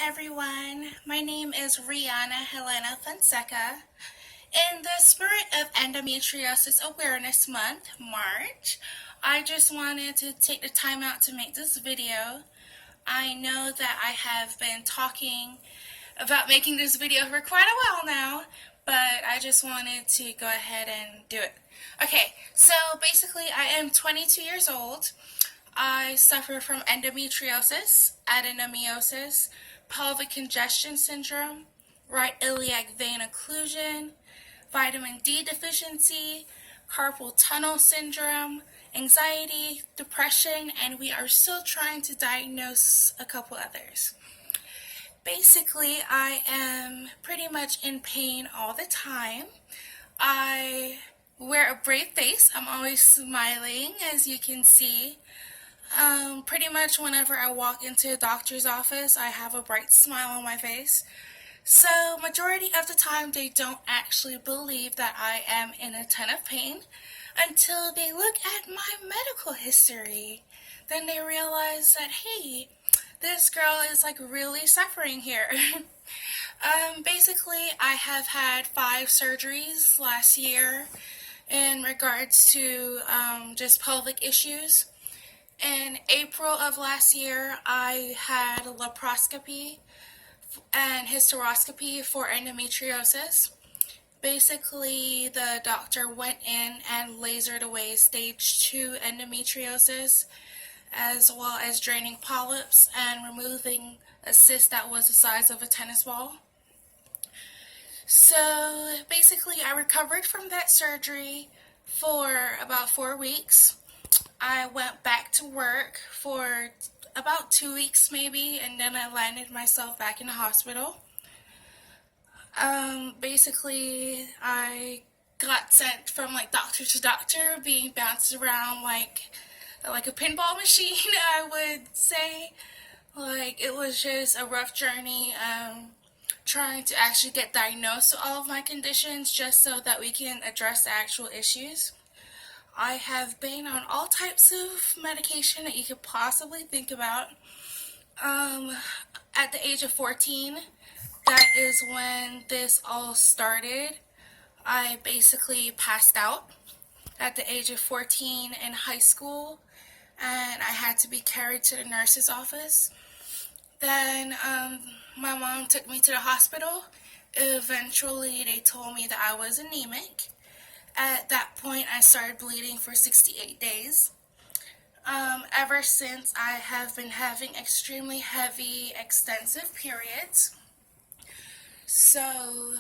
everyone. My name is Riana Fonseca. In the spirit of Endometriosis Awareness Month, March, I just wanted to take the time out to make this video. I know that I have been talking about making this video for quite a while now, but I just wanted to go ahead and do it. Okay, so basically I am 22 years old. I suffer from endometriosis, adenomyosis, pelvic congestion syndrome, right iliac vein occlusion, vitamin D deficiency, carpal tunnel syndrome, anxiety, depression, and we are still trying to diagnose a couple others. Basically, I am pretty much in pain all the time. I wear a brave face. I'm always smiling, as you can see. Pretty much whenever I walk into a doctor's office, I have a bright smile on my face. So, majority of the time, they don't actually believe that I am in a ton of pain until they look at my medical history. Then they realize that, hey, this girl is like really suffering here. Basically, I have had 5 surgeries last year in regards to just pelvic issues. In April of last year, I had laparoscopy and hysteroscopy for endometriosis. Basically, the doctor went in and lasered away stage 2 endometriosis, as well as draining polyps and removing a cyst that was the size of a tennis ball. So basically, I recovered from that surgery for about 4 weeks. I went back to work for about 2 weeks maybe, and then I landed myself back in the hospital. Basically, I got sent from like doctor to doctor, being bounced around like a pinball machine, I would say. Like, it was just a rough journey, trying to actually get diagnosed with all of my conditions just so that we can address the actual issues. I have been on all types of medication that you could possibly think about. At the age of 14, that is when this all started. I basically passed out at the age of 14 in high school, and I had to be carried to the nurse's office. Then my mom took me to the hospital. Eventually, they told me that I was anemic. At that point, I started bleeding for 68 days. Ever since, I have been having extremely heavy, extensive periods. So,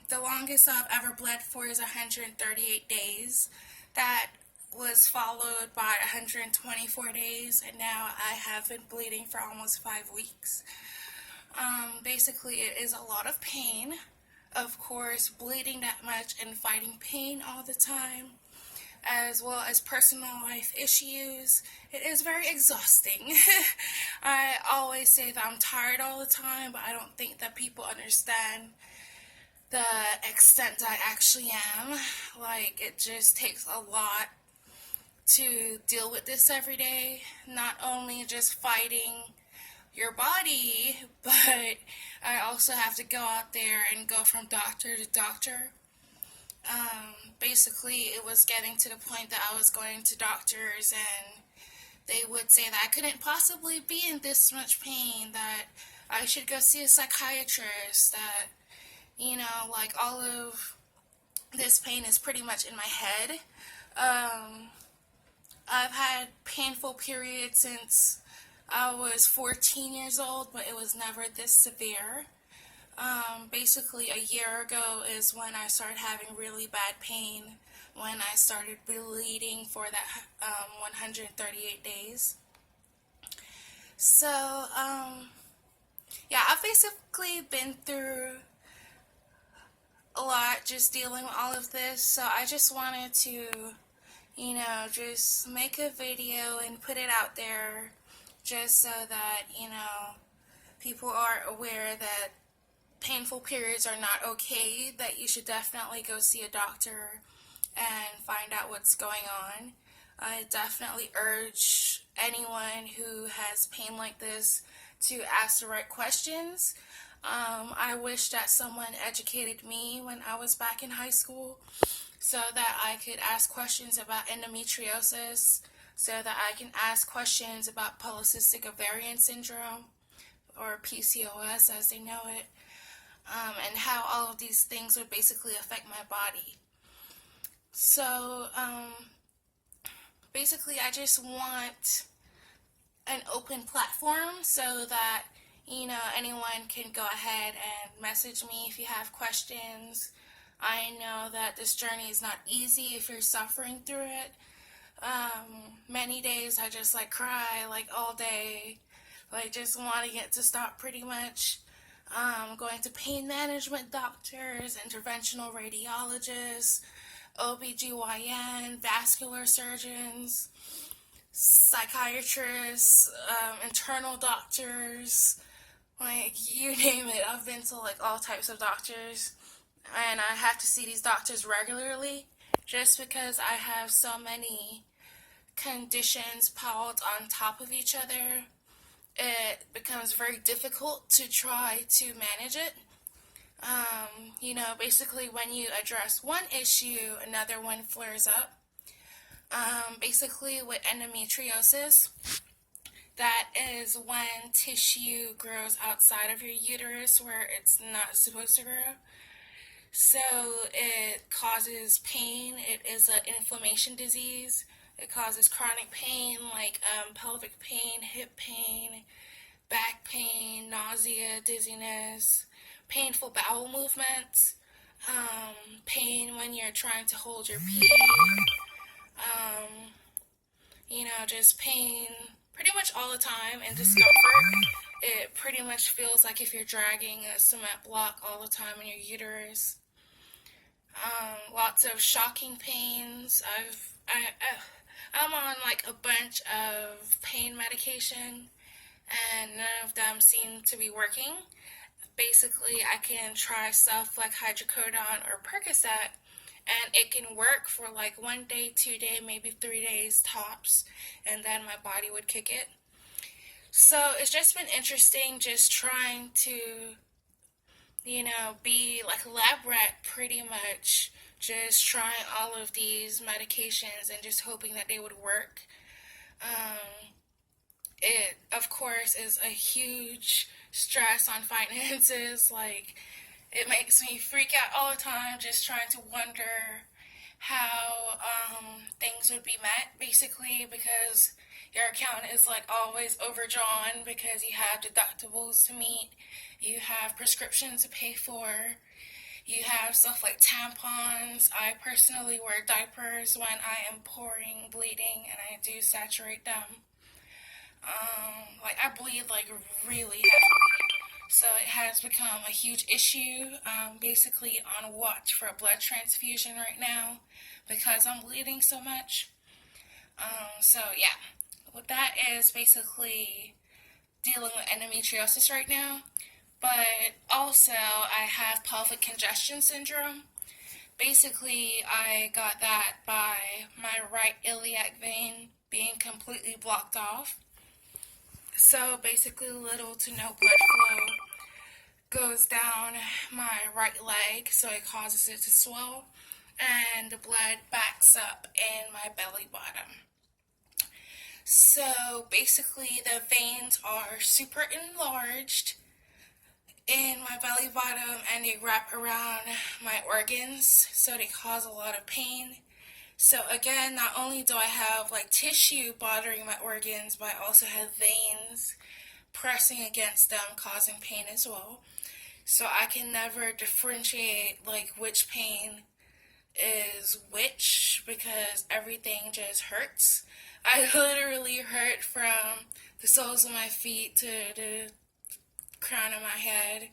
the longest I've ever bled for is 138 days. That was followed by 124 days, and now I have been bleeding for almost 5 weeks. Basically, it is a lot of pain. Of course, bleeding that much and fighting pain all the time, as well as personal life issues. It is very exhausting. I always say that I'm tired all the time, but I don't think that people understand the extent that I actually am. Like, it just takes a lot to deal with this every day. Not only just fighting your body, but I also have to go out there and go from doctor to doctor. Basically, it was getting to the point that I was going to doctors and they would say that I couldn't possibly be in this much pain, that I should go see a psychiatrist, that, you know, like all of this pain is pretty much in my head. I've had painful periods since I was 14 years old, but it was never this severe. Basically, a year ago is when I started having really bad pain, when I started bleeding for that 138 days. So, yeah, I've basically been through a lot just dealing with all of this, so I just wanted to, you know, just make a video and put it out there just so that, you know, people are aware that painful periods are not okay, that you should definitely go see a doctor and find out what's going on. I definitely urge anyone who has pain like this to ask the right questions. I wish that someone educated me when I was back in high school so that I could ask questions about endometriosis, so that I can ask questions about polycystic ovarian syndrome, or PCOS as they know it, and how all of these things would basically affect my body. So, basically, I just want an open platform so that, anyone can go ahead and message me if you have questions. I know that this journey is not easy if you're suffering through it. Many days I just cry all day, just wanting it to stop pretty much. Going to pain management doctors, interventional radiologists, OBGYN, vascular surgeons, psychiatrists, internal doctors, you name it. I've been to all types of doctors, and I have to see these doctors regularly just because I have so many conditions piled on top of each other. It becomes very difficult to try to manage it. Basically when you address one issue, another one flares up. Basically with endometriosis, that is when tissue grows outside of your uterus where it's not supposed to grow. So it causes pain. It is an inflammation disease. It causes chronic pain pelvic pain, hip pain, back pain, nausea, dizziness, painful bowel movements, pain when you're trying to hold your pee, just pain pretty much all the time and discomfort. It pretty much feels like if you're dragging a cement block all the time in your uterus. Lots of shocking pains. I'm on a bunch of pain medication, and none of them seem to be working. Basically, I can try stuff like hydrocodone or Percocet, and it can work for 1 day, 2 day, maybe 3 days tops, and then my body would kick it. So it's just been interesting just trying to, be like a lab rat pretty much, just trying all of these medications and just hoping that they would work. It, of course, is a huge stress on finances. It makes me freak out all the time just trying to wonder how things would be met, basically, because your account is always overdrawn because you have deductibles to meet, you have prescriptions to pay for, you have stuff like tampons. I personally wear diapers when I am pouring, bleeding, and I do saturate them. I bleed really heavily, so it has become a huge issue. Basically on watch for a blood transfusion right now because I'm bleeding so much. So yeah, what that is basically dealing with endometriosis right now. But also I have pelvic congestion syndrome. Basically, I got that by my right iliac vein being completely blocked off. So basically little to no blood flow goes down my right leg, so it causes it to swell, and the blood backs up in my belly bottom. So basically the veins are super enlarged in my belly bottom and they wrap around my organs, so they cause a lot of pain. So again, not only do I have tissue bothering my organs, but I also have veins pressing against them, causing pain as well. So I can never differentiate which pain is which because everything just hurts. I literally hurt from the soles of my feet to the crown of my head.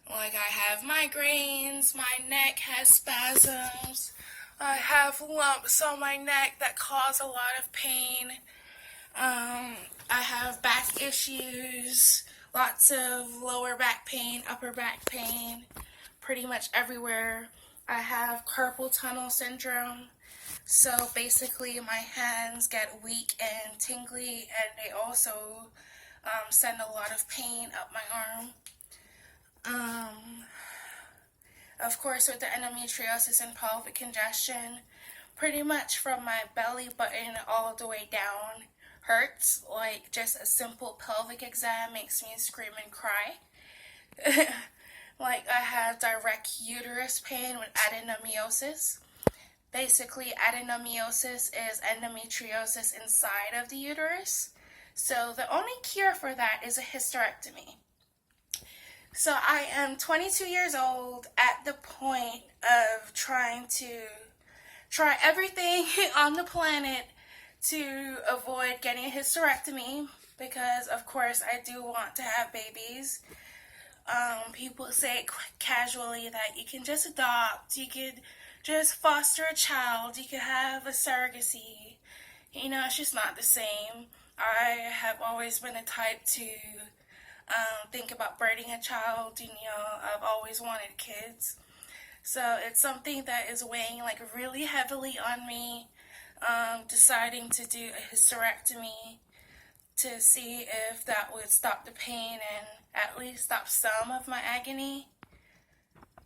I have migraines, my neck has spasms, I have lumps on my neck that cause a lot of pain. I have back issues, lots of lower back pain, upper back pain, pretty much everywhere. I have carpal tunnel syndrome, So basically my hands get weak and tingly, and they also send a lot of pain up my arm. Of course, with the endometriosis and pelvic congestion, pretty much from my belly button all the way down hurts. Like, just a simple pelvic exam makes me scream and cry. Like, I have direct uterus pain with adenomyosis. Basically, adenomyosis is endometriosis inside of the uterus. So the only cure for that is a hysterectomy. So I am 22 years old, at the point of trying to try everything on the planet to avoid getting a hysterectomy, because of course I do want to have babies. People say casually that you can just adopt, you could just foster a child, you could have a surrogacy. You know, it's just not the same. I have always been the type to think about birthing a child. You know, I've always wanted kids. So it's something that is weighing like really heavily on me, deciding to do a hysterectomy to see if that would stop the pain and at least stop some of my agony.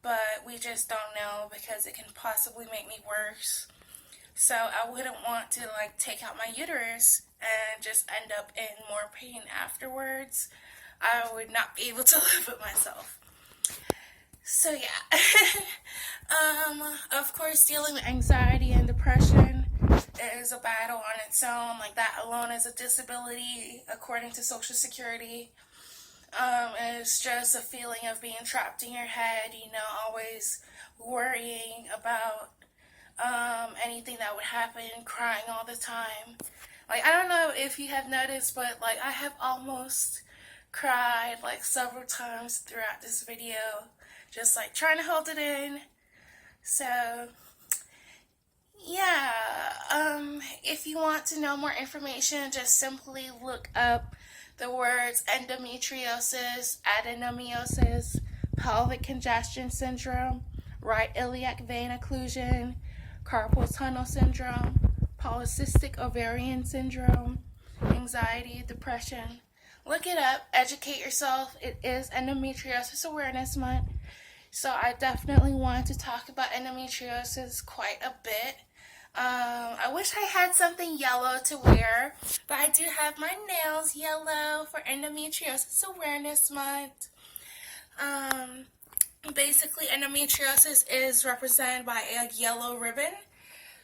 But we just don't know, because it can possibly make me worse. So I wouldn't want to like take out my uterus and just end up in more pain afterwards. I would not be able to live with myself. So yeah. Of course, dealing with anxiety and depression is a battle on its own. Like, that alone is a disability according to Social Security. It's just a feeling of being trapped in your head, you know, always worrying about anything that would happen, crying all the time. Like, I don't know if you have noticed, but like, I have almost cried like several times throughout this video, just like trying to hold it in. So yeah, if you want to know more information, just simply look up the words endometriosis, adenomyosis, pelvic congestion syndrome, right iliac vein occlusion, carpal tunnel syndrome, polycystic ovarian syndrome, anxiety, depression. Look it up, educate yourself. It is Endometriosis Awareness Month, so I definitely wanted to talk about endometriosis quite a bit. I wish I had something yellow to wear, but I do have my nails yellow for Endometriosis Awareness Month. Basically, endometriosis is represented by a yellow ribbon.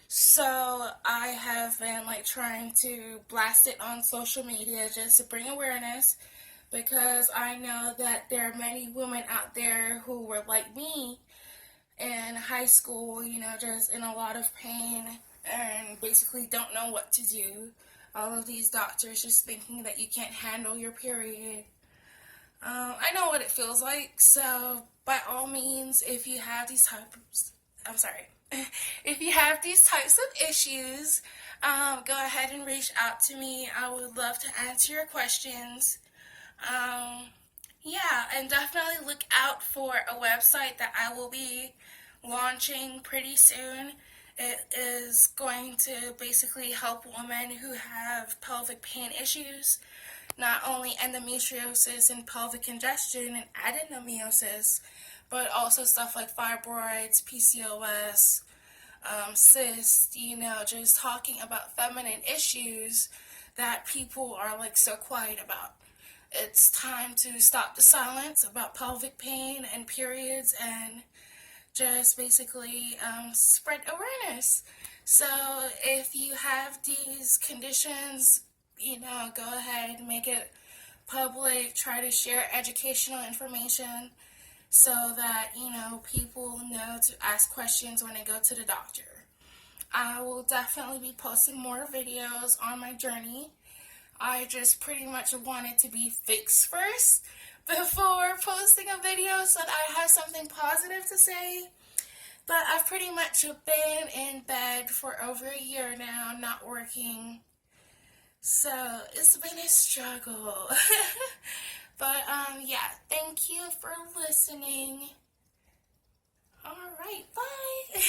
So I have been like trying to blast it on social media just to bring awareness, because I know that there are many women out there who were like me in high school, you know, just in a lot of pain and basically don't know what to do. All of these doctors just thinking that you can't handle your period. I know what it feels like, so by all means, if you have these types, if you have these types of issues, go ahead and reach out to me. I would love to answer your questions. Yeah, and definitely look out for a website that I will be launching pretty soon. It is going to basically help women who have pelvic pain issues, not only endometriosis and pelvic congestion and adenomyosis, but also stuff like fibroids, PCOS, cysts, you know, just talking about feminine issues that people are like so quiet about. It's time to stop the silence about pelvic pain and periods and just basically spread awareness. So if you have these conditions, you know, go ahead and make it public. Try to share educational information so that, you know, people know to ask questions when they go to the doctor. I will definitely be posting more videos on my journey. I just pretty much wanted to be fixed first before posting a video so that I have something positive to say. But I've pretty much been in bed for over a year now, not working. So it's been a struggle. But yeah, thank you for listening. All right, bye.